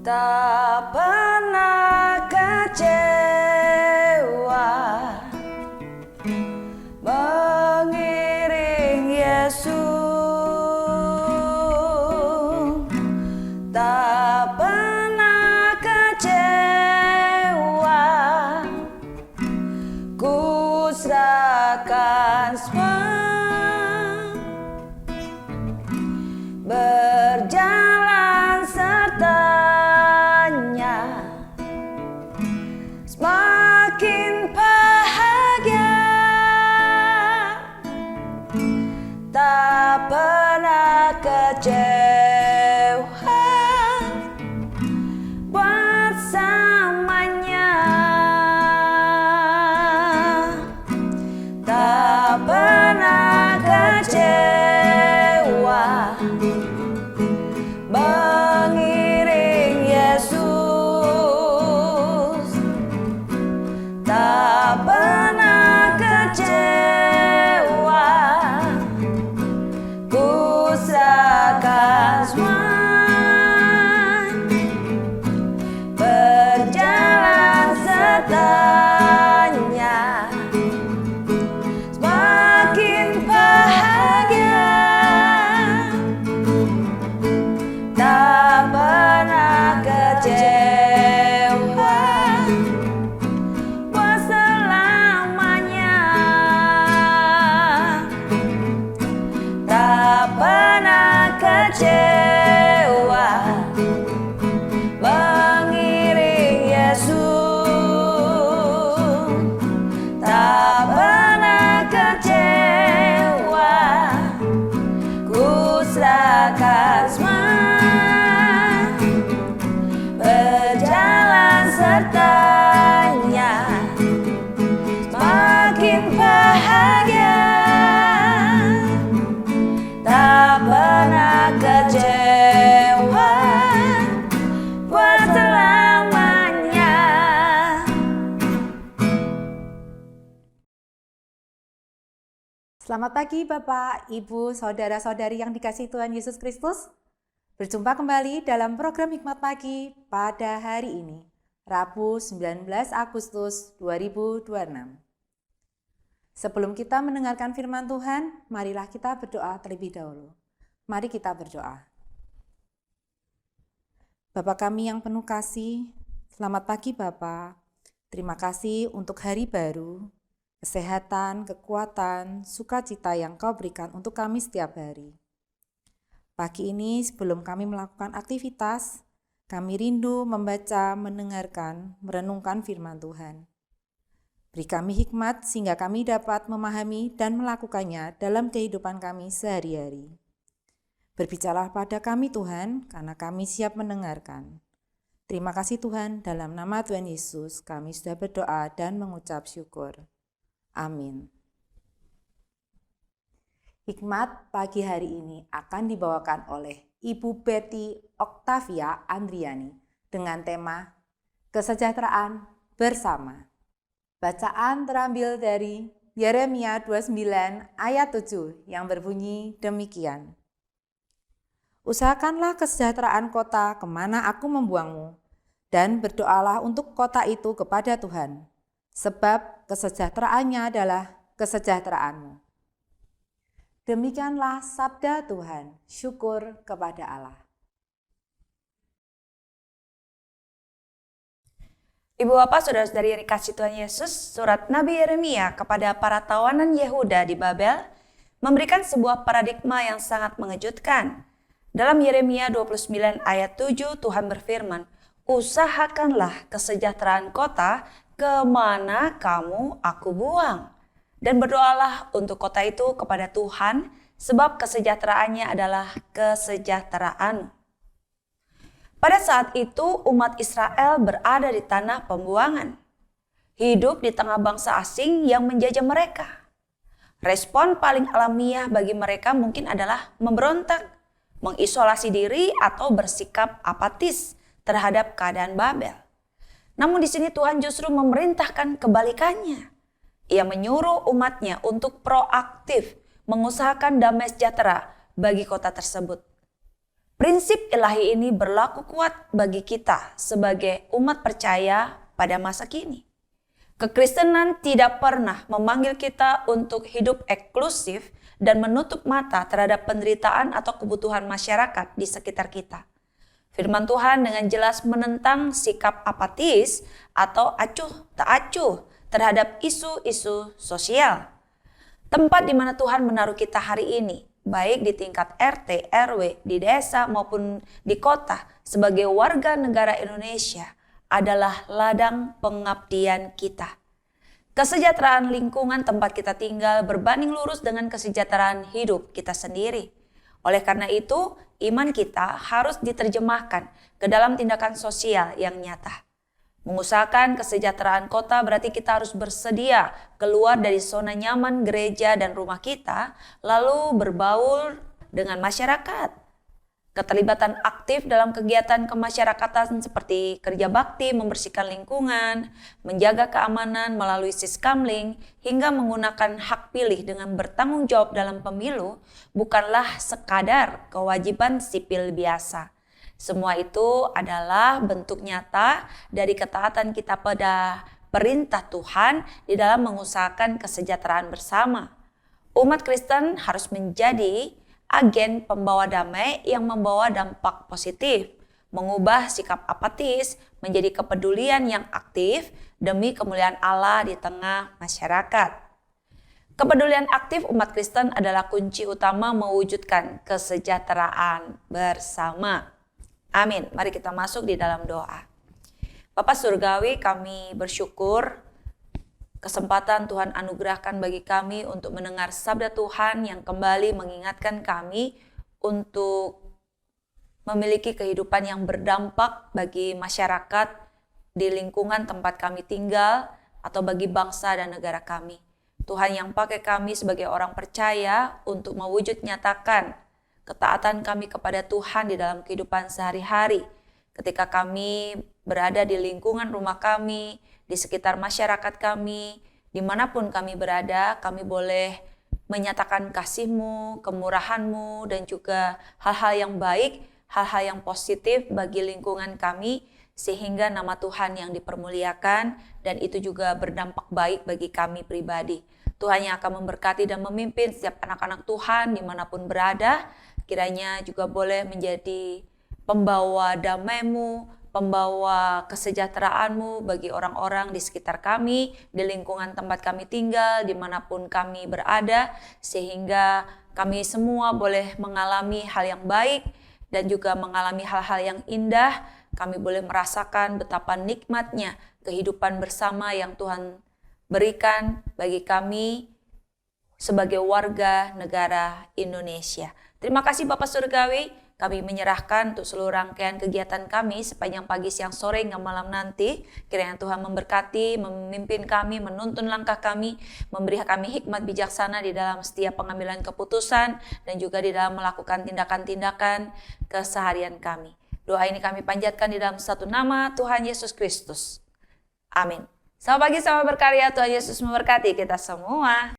Tak pernah kecewa mengiring Yesus. Tak pernah kecewa, ku serahkan semua, berjalan sertanya, semakin bahagia. Tak pernah kecewa bersamanya. Tak pernah kecewa mengiring Yesus. Tak pernah kecewa, ku serahkan semua, berjalan sertanya, semakin bahagia. Tak pernah kecewa berselamanya. Tak pernah kecewa mengiring Yesus. Tak pernah kecewa, ku serahkan semua, berjalan sertanya, semakin bahagia. Tak pernah kecewa buat selamanya. Selamat pagi Bapak, Ibu, Saudara-saudari yang dikasihi Tuhan Yesus Kristus. Berjumpa kembali dalam program Hikmat Pagi pada hari ini, Rabu 19 Agustus 2026. Sebelum kita mendengarkan firman Tuhan, marilah kita berdoa terlebih dahulu. Mari kita berdoa. Bapa kami yang penuh kasih, selamat pagi Bapa. Terima kasih untuk hari baru, kesehatan, kekuatan, sukacita yang Kau berikan untuk kami setiap hari. Pagi ini sebelum kami melakukan aktivitas, kami rindu membaca, mendengarkan, merenungkan firman Tuhan. Beri kami hikmat sehingga kami dapat memahami dan melakukannya dalam kehidupan kami sehari-hari. Berbicaralah pada kami Tuhan, karena kami siap mendengarkan. Terima kasih Tuhan, dalam nama Tuhan Yesus kami sudah berdoa dan mengucap syukur. Amin. Hikmat pagi hari ini akan dibawakan oleh Ibu Betty Octavia Andriani dengan tema Kesejahteraan Bersama. Bacaan terambil dari Yeremia 29 ayat 7 yang berbunyi demikian. Usahakanlah kesejahteraan kota kemana aku membuangmu, dan berdoalah untuk kota itu kepada Tuhan, sebab kesejahteraannya adalah kesejahteraanmu. Demikianlah sabda Tuhan, syukur kepada Allah. Ibu Bapak, Saudara-saudari yang dikasihi Tuhan Yesus, surat Nabi Yeremia kepada para tawanan Yehuda di Babel memberikan sebuah paradigma yang sangat mengejutkan. Dalam Yeremia 29 ayat 7, Tuhan berfirman, usahakanlah kesejahteraan kota kemana kamu aku buang. Dan berdoalah untuk kota itu kepada Tuhan, sebab kesejahteraannya adalah kesejahteraan. Pada saat itu umat Israel berada di tanah pembuangan, hidup di tengah bangsa asing yang menjajah mereka. Respon paling alamiah bagi mereka mungkin adalah memberontak, mengisolasi diri atau bersikap apatis terhadap keadaan Babel. Namun di sini Tuhan justru memerintahkan kebalikannya. Ia menyuruh umatnya untuk proaktif mengusahakan damai sejahtera bagi kota tersebut. Prinsip ilahi ini berlaku kuat bagi kita sebagai umat percaya pada masa kini. Kekristenan tidak pernah memanggil kita untuk hidup eksklusif dan menutup mata terhadap penderitaan atau kebutuhan masyarakat di sekitar kita. Firman Tuhan dengan jelas menentang sikap apatis atau acuh tak acuh terhadap isu-isu sosial. Tempat di mana Tuhan menaruh kita hari ini, baik di tingkat RT, RW, di desa maupun di kota sebagai warga negara Indonesia adalah ladang pengabdian kita. Kesejahteraan lingkungan tempat kita tinggal berbanding lurus dengan kesejahteraan hidup kita sendiri. Oleh karena itu, iman kita harus diterjemahkan ke dalam tindakan sosial yang nyata. Mengusahakan kesejahteraan kota berarti kita harus bersedia keluar dari zona nyaman gereja dan rumah kita, lalu berbaur dengan masyarakat. Keterlibatan aktif dalam kegiatan kemasyarakatan seperti kerja bakti, membersihkan lingkungan, menjaga keamanan melalui siskamling, hingga menggunakan hak pilih dengan bertanggung jawab dalam pemilu bukanlah sekadar kewajiban sipil biasa. Semua itu adalah bentuk nyata dari ketaatan kita pada perintah Tuhan di dalam mengusahakan kesejahteraan bersama. Umat Kristen harus menjadi agen pembawa damai yang membawa dampak positif, mengubah sikap apatis menjadi kepedulian yang aktif demi kemuliaan Allah di tengah masyarakat. Kepedulian aktif umat Kristen adalah kunci utama mewujudkan kesejahteraan bersama. Amin. Mari kita masuk di dalam doa. Bapa Surgawi, kami bersyukur kesempatan Tuhan anugerahkan bagi kami untuk mendengar sabda Tuhan yang kembali mengingatkan kami untuk memiliki kehidupan yang berdampak bagi masyarakat di lingkungan tempat kami tinggal atau bagi bangsa dan negara kami. Tuhan yang pakai kami sebagai orang percaya untuk mewujud nyatakan ketaatan kami kepada Tuhan di dalam kehidupan sehari-hari. Ketika kami berada di lingkungan rumah kami, di sekitar masyarakat kami, dimanapun kami berada, kami boleh menyatakan kasih-Mu, kemurahan-Mu, dan juga hal-hal yang baik, hal-hal yang positif bagi lingkungan kami, sehingga nama Tuhan yang dipermuliakan, dan itu juga berdampak baik bagi kami pribadi. Tuhan yang akan memberkati dan memimpin setiap anak-anak Tuhan dimanapun berada, kiranya juga boleh menjadi pembawa damai-Mu, pembawa kesejahteraan-Mu bagi orang-orang di sekitar kami, di lingkungan tempat kami tinggal, dimanapun kami berada, sehingga kami semua boleh mengalami hal yang baik dan juga mengalami hal-hal yang indah. Kami boleh merasakan betapa nikmatnya kehidupan bersama yang Tuhan berikan bagi kami sebagai warga negara Indonesia. Terima kasih Bapak Surgawi, kami menyerahkan untuk seluruh rangkaian kegiatan kami sepanjang pagi, siang, sore, hingga malam nanti. Kiranya Tuhan memberkati, memimpin kami, menuntun langkah kami, memberi kami hikmat bijaksana di dalam setiap pengambilan keputusan, dan juga di dalam melakukan tindakan-tindakan keseharian kami. Doa ini kami panjatkan di dalam satu nama Tuhan Yesus Kristus. Amin. Selamat pagi, selamat berkarya. Tuhan Yesus memberkati kita semua.